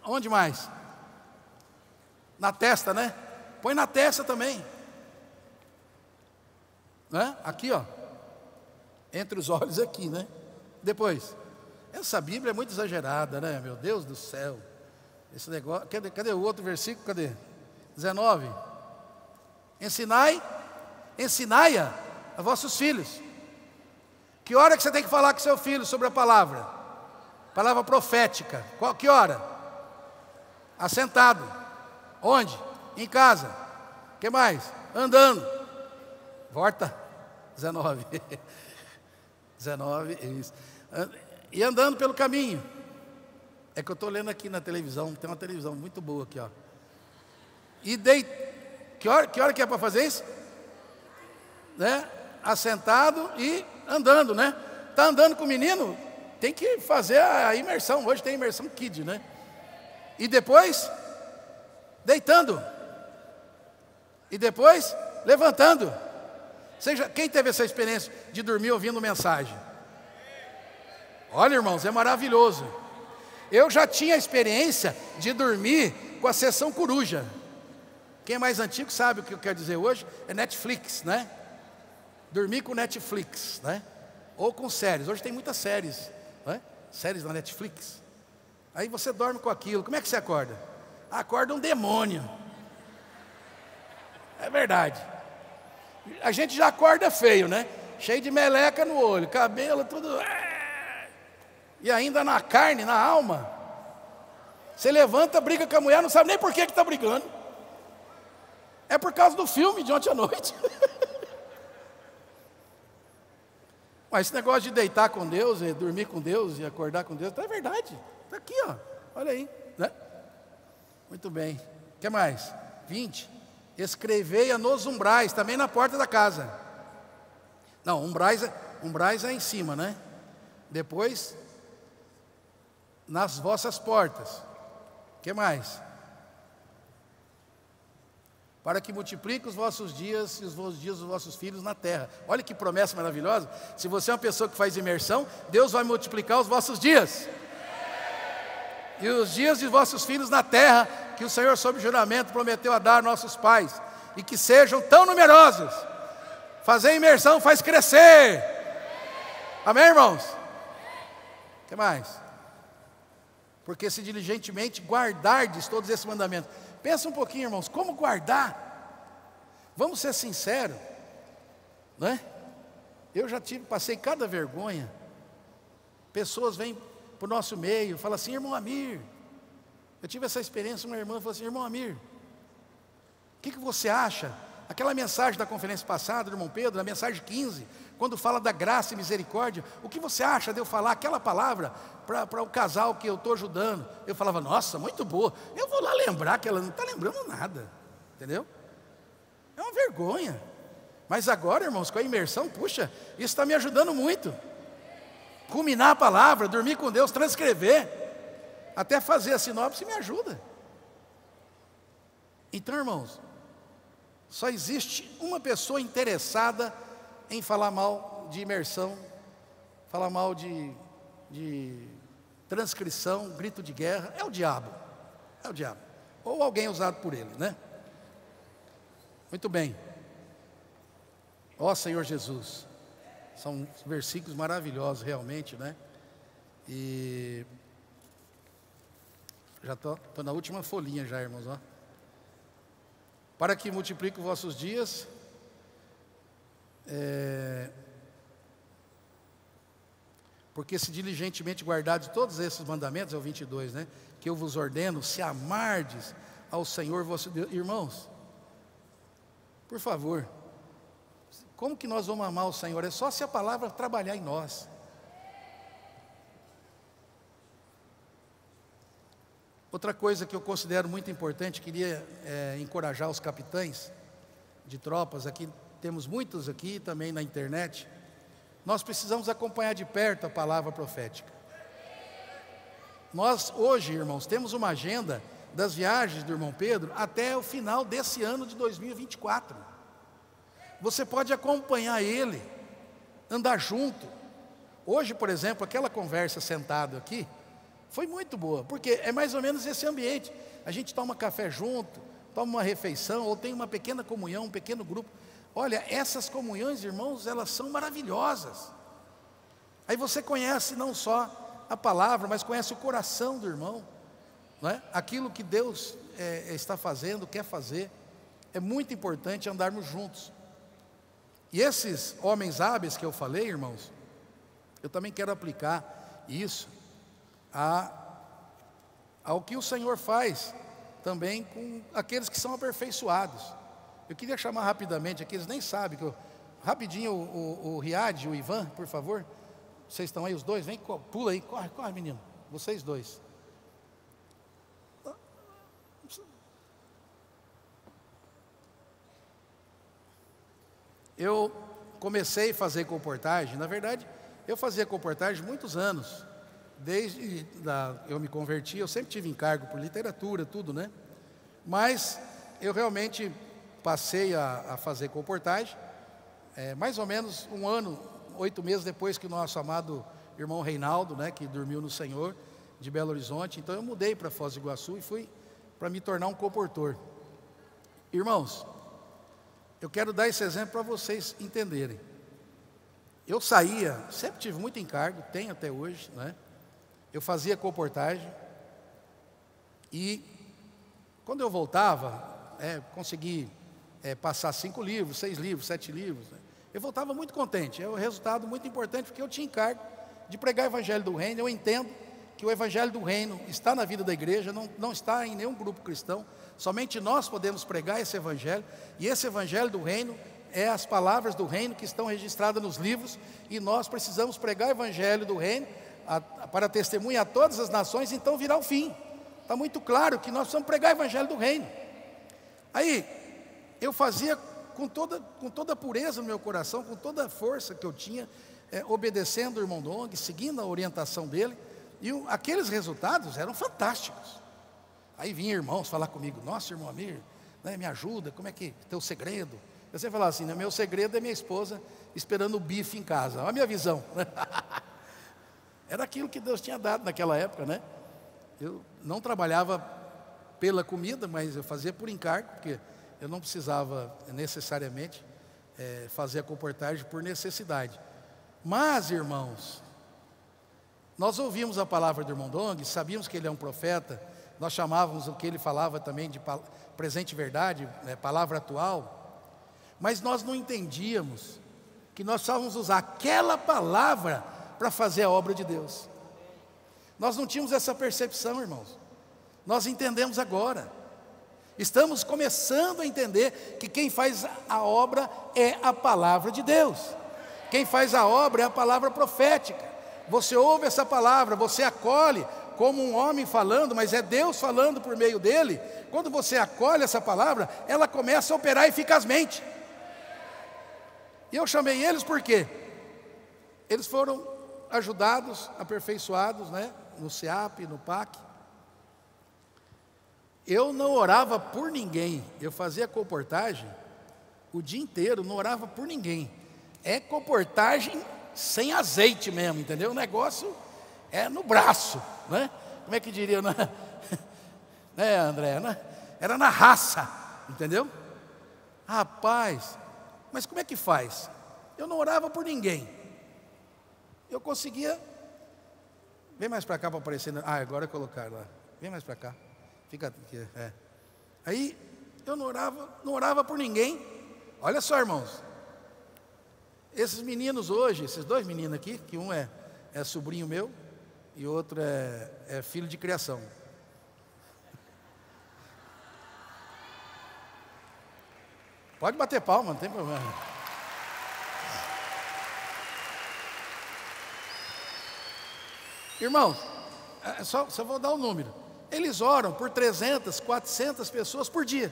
Onde mais? Na testa, né? Põe na testa também. Né? Aqui, ó. Entre os olhos aqui, né? Depois. Essa Bíblia é muito exagerada, né? Meu Deus do céu. Esse negócio. Cadê o outro versículo? Cadê? 19. Ensinai-a a vossos filhos. Que hora que você tem que falar com seu filho sobre a palavra? Palavra profética. Que hora? Assentado. Onde? Em casa. O que mais? Andando. Volta. 19. 19, isso. E andando pelo caminho. É que eu estou lendo aqui na televisão. Tem uma televisão muito boa aqui, ó. E que hora que é para fazer isso? Né? Assentado e andando, né? Está andando com o menino, tem que fazer a imersão. Hoje tem imersão Kid, né? E depois, deitando. E depois, levantando. Quem teve essa experiência de dormir ouvindo mensagem? Olha, irmãos, é maravilhoso. Eu já tinha a experiência de dormir com a sessão coruja. Quem é mais antigo sabe o que eu quero dizer hoje, é Netflix, né? Dormir com Netflix, né? Ou com séries, hoje tem muitas séries, né? Séries na Netflix. Aí você dorme com aquilo, como é que você acorda? Acorda um demônio. É verdade. A gente já acorda feio, né? Cheio de meleca no olho, cabelo tudo. E ainda na carne, na alma. Você levanta, briga com a mulher, não sabe nem por que está brigando. É por causa do filme de ontem à noite. Mas esse negócio de deitar com Deus, e dormir com Deus e acordar com Deus, é verdade. Está aqui, ó. Olha aí, né? Muito bem. O que mais? 20. Escrevei-a nos umbrais, também na porta da casa. Não, umbrais é em cima, né? Depois, nas vossas portas. O que mais? Para que multiplique os vossos dias e os dias dos vossos filhos na terra. Olha que promessa maravilhosa. Se você é uma pessoa que faz imersão, Deus vai multiplicar os vossos dias. E os dias de vossos filhos na terra, que o Senhor, sob juramento, prometeu a dar a nossos pais. E que sejam tão numerosos. Fazer imersão faz crescer. Amém, irmãos? O que mais? Porque se diligentemente guardardes todos esses mandamentos. Pensa um pouquinho, irmãos, como guardar? Vamos ser sinceros, né? Eu já passei cada vergonha. Pessoas vêm para o nosso meio, falam assim, irmão Amir. Eu tive essa experiência, uma irmã falou assim, irmão Amir, o que você acha? Aquela mensagem da conferência passada, do irmão Pedro, a mensagem 15, quando fala da graça e misericórdia, o que você acha de eu falar aquela palavra para o casal que eu estou ajudando? Eu falava, nossa, muito boa. Eu vou lá lembrar que ela não está lembrando nada, entendeu? É uma vergonha. Mas agora, irmãos, com a imersão, puxa, isso está me ajudando muito. Culminar a palavra, dormir com Deus, transcrever, até fazer a sinopse me ajuda. Então, irmãos, só existe uma pessoa interessada em falar mal de imersão, falar mal de transcrição, grito de guerra, é o diabo. É o diabo. Ou alguém usado por ele, né? Muito bem. Ó Senhor Jesus. São versículos maravilhosos realmente, né? E Já estou na última folhinha já, irmãos, ó. Para que multiplique os vossos dias, porque se diligentemente guardares todos esses mandamentos, é o 22, né? Que eu vos ordeno, se amardes ao Senhor vosso Deus. Irmãos, por favor, como que nós vamos amar o Senhor? É só se a palavra trabalhar em nós. Outra coisa que eu considero muito importante, queria encorajar os capitães de tropas, aqui temos muitos aqui também na internet. Nós precisamos acompanhar de perto a palavra profética. Nós hoje, irmãos, temos uma agenda das viagens do irmão Pedro até o final desse ano de 2024. Você pode acompanhar ele, andar junto. Hoje, por exemplo, aquela conversa sentado aqui, foi muito boa, porque é mais ou menos esse ambiente. A gente toma café junto, toma uma refeição, ou tem uma pequena comunhão, um pequeno grupo. Olha, essas comunhões, irmãos, elas são maravilhosas. Aí você conhece não só a palavra, mas conhece o coração do irmão, não é? Aquilo que Deus está fazendo, quer fazer. É muito importante andarmos juntos. E esses homens hábeis que eu falei, irmãos, eu também quero aplicar isso ao que o Senhor faz também com aqueles que são aperfeiçoados. Eu queria chamar rapidamente aqui, eles nem sabem, rapidinho o Riad e o Ivan, por favor. Vocês estão aí os dois? Vem, pula aí, corre menino, vocês dois. Eu comecei a fazer comportagem, na verdade, eu fazia comportagem muitos anos. Desde eu me converti, eu sempre tive encargo por literatura, tudo, né? Mas eu realmente passei a fazer comportagem, mais ou menos 1 ano, 8 meses depois que o nosso amado irmão Reinaldo, né, que dormiu no Senhor, de Belo Horizonte. Então eu mudei para Foz do Iguaçu e fui para me tornar um comportor. Irmãos, eu quero dar esse exemplo para vocês entenderem. Eu saía, sempre tive muito encargo, tenho até hoje, né? Eu fazia comportagem e quando eu voltava, consegui passar 5 livros, 6 livros, 7 livros, né? Eu voltava muito contente. É um resultado muito importante, porque eu tinha encargo de pregar o Evangelho do Reino. Eu entendo que o Evangelho do Reino está na vida da igreja, não está em nenhum grupo cristão. Somente nós podemos pregar esse Evangelho, e esse Evangelho do Reino é as palavras do Reino que estão registradas nos livros, e nós precisamos pregar o Evangelho do Reino para testemunhar a todas as nações, então virá o fim. Está muito claro que nós precisamos pregar o Evangelho do Reino. Aí, eu fazia com toda a pureza no meu coração, com toda a força que eu tinha, obedecendo o irmão Dong, seguindo a orientação dele, e aqueles resultados eram fantásticos. Aí vinha irmãos falar comigo: nossa, irmão Amir, né, me ajuda, como é que teu segredo? Eu sempre falava assim, né, meu segredo é minha esposa esperando o bife em casa. Olha a minha visão. Era aquilo que Deus tinha dado naquela época, né? Eu não trabalhava pela comida, mas eu fazia por encargo, porque eu não precisava necessariamente fazer a comportagem por necessidade. Mas, irmãos, nós ouvimos a palavra do irmão Dong, sabíamos que ele é um profeta, nós chamávamos o que ele falava também de presente verdade, palavra atual, mas nós não entendíamos que nós precisávamos usar aquela palavra para fazer a obra de Deus. Nós não tínhamos essa percepção, irmãos. Nós entendemos agora. Estamos começando a entender que quem faz a obra é a palavra de Deus. Quem faz a obra é a palavra profética. Você ouve essa palavra, você acolhe como um homem falando, mas é Deus falando por meio dele. Quando você acolhe essa palavra, ela começa a operar eficazmente. E eu chamei eles por quê? Eles foram ajudados, aperfeiçoados, né? No SEAP, no PAC. Eu não orava por ninguém. Eu fazia comportagem o dia inteiro, não orava por ninguém. É comportagem sem azeite mesmo, entendeu? O negócio é no braço, né? Como é que diria, né, André? Né? Era na raça, entendeu? Rapaz, mas como é que faz? Eu não orava por ninguém. Eu conseguia. Vem mais para cá para aparecer. Agora colocar lá. Vem mais para cá. Fica aqui. Aí eu não orava por ninguém. Olha só, irmãos. Esses meninos hoje, esses dois meninos aqui, que um é sobrinho meu e o outro é filho de criação. Pode bater palma, não tem problema. Irmãos, só vou dar um número. Eles oram por 300, 400 pessoas por dia.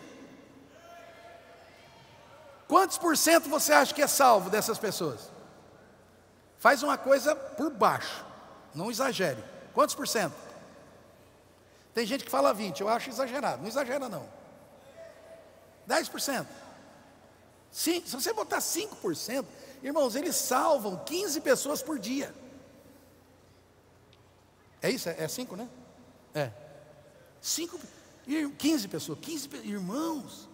Quantos por cento você acha que é salvo dessas pessoas? Faz uma coisa por baixo, não exagere. Quantos por cento? Tem gente que fala 20, eu acho exagerado. Não exagera não. 10%. Se você botar 5%, irmãos, eles salvam 15 pessoas por dia. É isso? É 5, né? 15 pessoas, irmãos.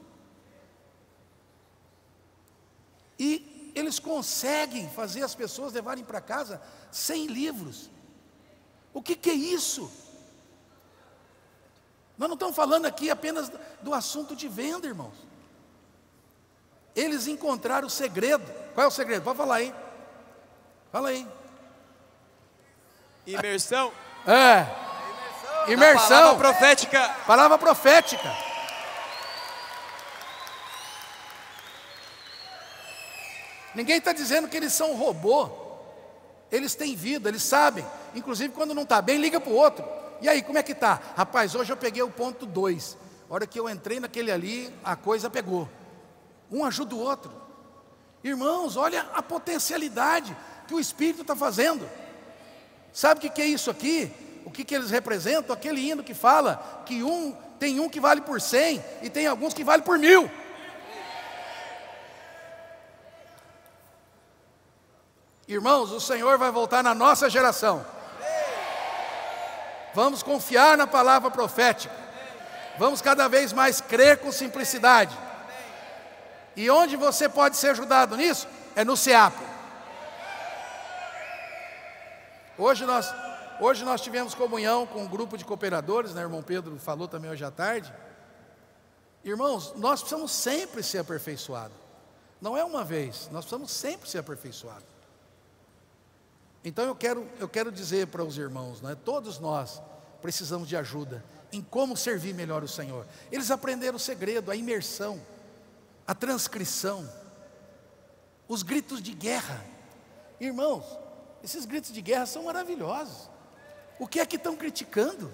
E eles conseguem fazer as pessoas levarem para casa 100 livros. O que é isso? Nós não estamos falando aqui apenas do assunto de venda, irmãos. Eles encontraram o segredo. Qual é o segredo? Pode falar aí. Fala aí. Imersão. Imersão. Palavra profética. Palavra profética. Ninguém está dizendo que eles são robô. Eles têm vida, eles sabem. Inclusive quando não está bem, liga para o outro. E aí, como é que está? Rapaz, hoje eu peguei o ponto 2. A hora que eu entrei naquele ali, a coisa pegou. Um ajuda o outro. Irmãos, olha a potencialidade que o Espírito está fazendo. Sabe o que é isso aqui? O que eles representam? Aquele hino que fala que tem um que vale por 100 e tem alguns que vale por 1000. Irmãos, o Senhor vai voltar na nossa geração. Vamos confiar na palavra profética. Vamos cada vez mais crer com simplicidade. E onde você pode ser ajudado nisso? É no CEAP. Hoje nós tivemos comunhão com um grupo de cooperadores, né? O irmão Pedro falou também hoje à tarde. Irmãos, nós precisamos sempre ser aperfeiçoados. Não é uma vez, nós precisamos sempre ser aperfeiçoados. Então eu quero dizer para os irmãos, né? Todos nós precisamos de ajuda em como servir melhor o Senhor. Eles aprenderam o segredo, a imersão, a transcrição, os gritos de guerra. Irmãos, esses gritos de guerra são maravilhosos. O que é que estão criticando?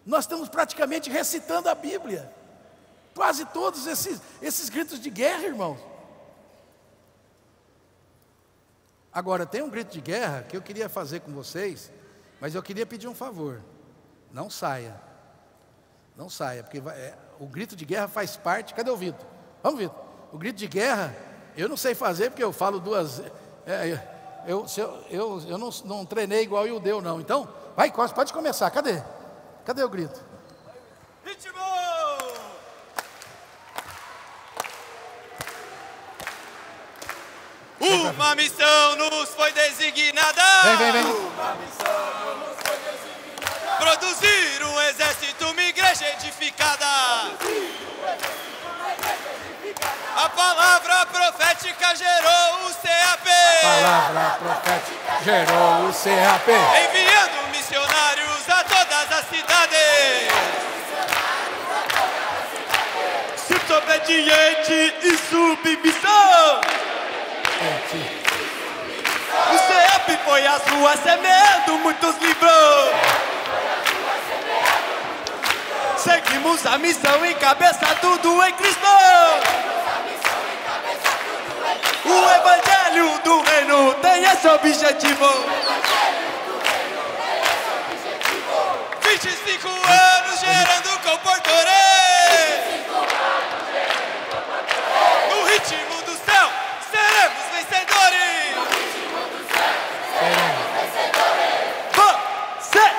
Nós estamos praticamente recitando a Bíblia. Quase todos esses gritos de guerra, irmãos. Agora, tem um grito de guerra que eu queria fazer com vocês, mas eu queria pedir um favor. Não saia. Não saia, porque o grito de guerra faz parte. Cadê o Vitor? Vamos, Vitor. O grito de guerra, eu não sei fazer, porque eu falo duas... Eu não treinei igual o Ildeu, não. Então, vai, pode começar. Cadê? Cadê o grito? Ritmo! Uma missão nos foi designada. Vem. Uma missão nos foi designada. Produzir um exército, uma igreja edificada. A palavra profética gerou o CAP. Palavra profética gerou o CAP. Enviando missionários a todas as cidades. Desobediente e submissão. O CEP foi às ruas semeando muitos livros. Seguimos a missão encabeça tudo em Cristo. O Evangelho do Reino tem esse objetivo. 25 anos gerando comportores. No ritmo do céu seremos vencedores. Você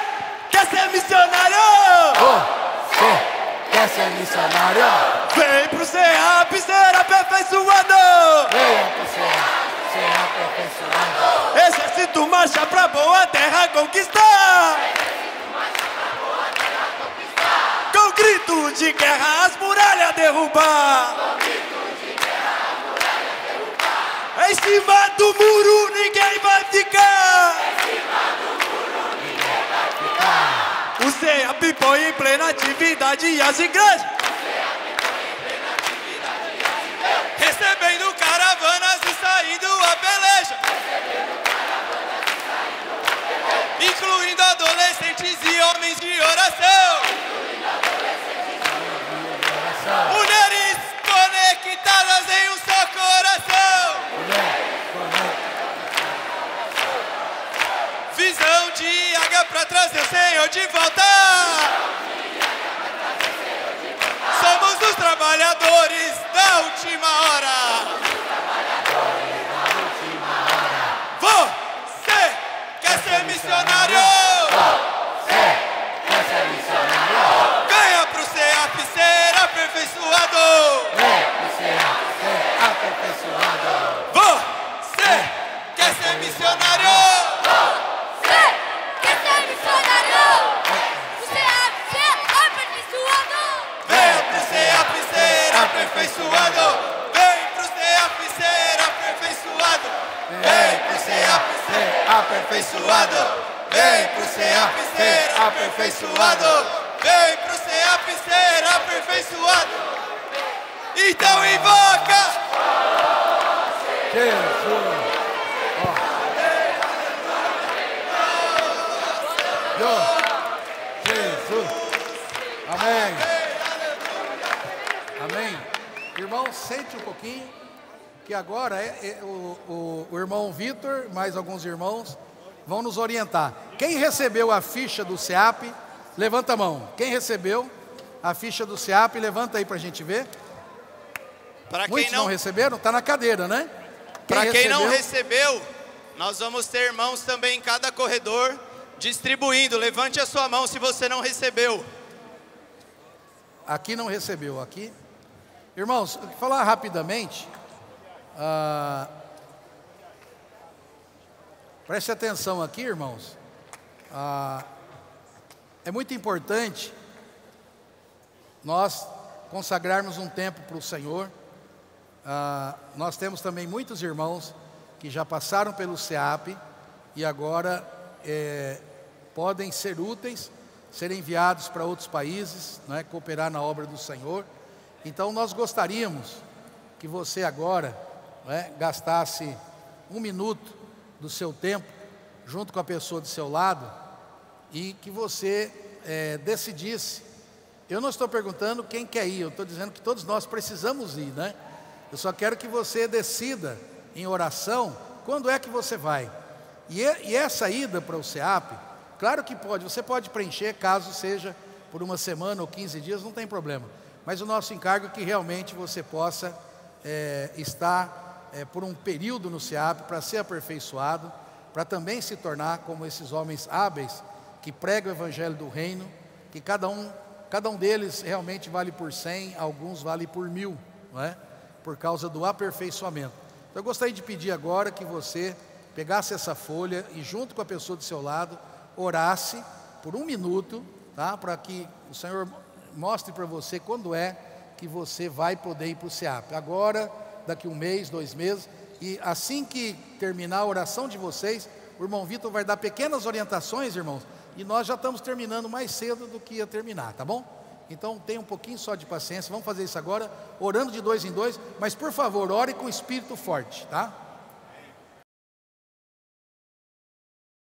quer ser missionário? Você quer ser missionário? Vem pro CEAP ser aperfeiçoado. Venha pro CEAP ser aperfeiçoado. Exército marcha pra boa terra conquistar. derrubar. Em cima do muro ninguém vai ficar. O CEAP põe em plena atividade e as igrejas recebendo caravanas e saindo a peleja, incluindo adolescentes e homens de oração, mulheres conectadas em um só coração, visão de águia pra trazer o Senhor de volta. Somos os trabalhadores da última hora. Você quer ser missionário? Venha pro CEAP ser aperfeiçoado. Você quer ser missionário? Aperfeiçoado. Vem pro CEAP ser aperfeiçoado. Vem pro CEAP ser aperfeiçoado. Vem pro CEAP ser aperfeiçoado. Vem pro CEAP ser aperfeiçoado. Então invoca Jesus. Jesus. Amém. Amém. Irmão, sente um pouquinho, que agora o irmão Vitor, mais alguns irmãos, vão nos orientar. Quem recebeu a ficha do CEAP, levanta a mão. Quem recebeu a ficha do CEAP, levanta aí para a gente ver. Muitos não receberam? Está na cadeira, né? Para quem não recebeu, nós vamos ter irmãos também em cada corredor, distribuindo. Levante a sua mão se você não recebeu. Aqui não recebeu, aqui. Irmãos, falar rapidamente, preste atenção aqui, irmãos. É muito importante nós consagrarmos um tempo para o Senhor. Nós temos também muitos irmãos que já passaram pelo CEAP e agora podem ser úteis, serem enviados para outros países, né, cooperar na obra do Senhor. Então nós gostaríamos que você agora, né, gastasse um minuto do seu tempo junto com a pessoa do seu lado e que você decidisse. Eu não estou perguntando quem quer ir, eu estou dizendo que todos nós precisamos ir, né? Eu só quero que você decida em oração quando é que você vai. E essa ida para o CEAP, claro que você pode preencher caso seja por uma semana ou 15 dias, não tem problema. Mas o nosso encargo é que realmente você possa estar por um período no CEAP para ser aperfeiçoado, para também se tornar como esses homens hábeis que pregam o evangelho do reino, que cada um deles realmente vale por 100, alguns vale por 1000, não é? Por causa do aperfeiçoamento. Então eu gostaria de pedir agora que você pegasse essa folha e junto com a pessoa do seu lado, orasse por um minuto, tá? Para que o Senhor mostre para você quando é que você vai poder ir para o CEAP. Agora, daqui 1 mês, 2 meses, e assim que terminar a oração de vocês, o irmão Vitor vai dar pequenas orientações, irmãos, e nós já estamos terminando mais cedo do que ia terminar, tá bom? Então tenha um pouquinho só de paciência, vamos fazer isso agora, orando de 2 em 2, mas por favor, ore com espírito forte, tá?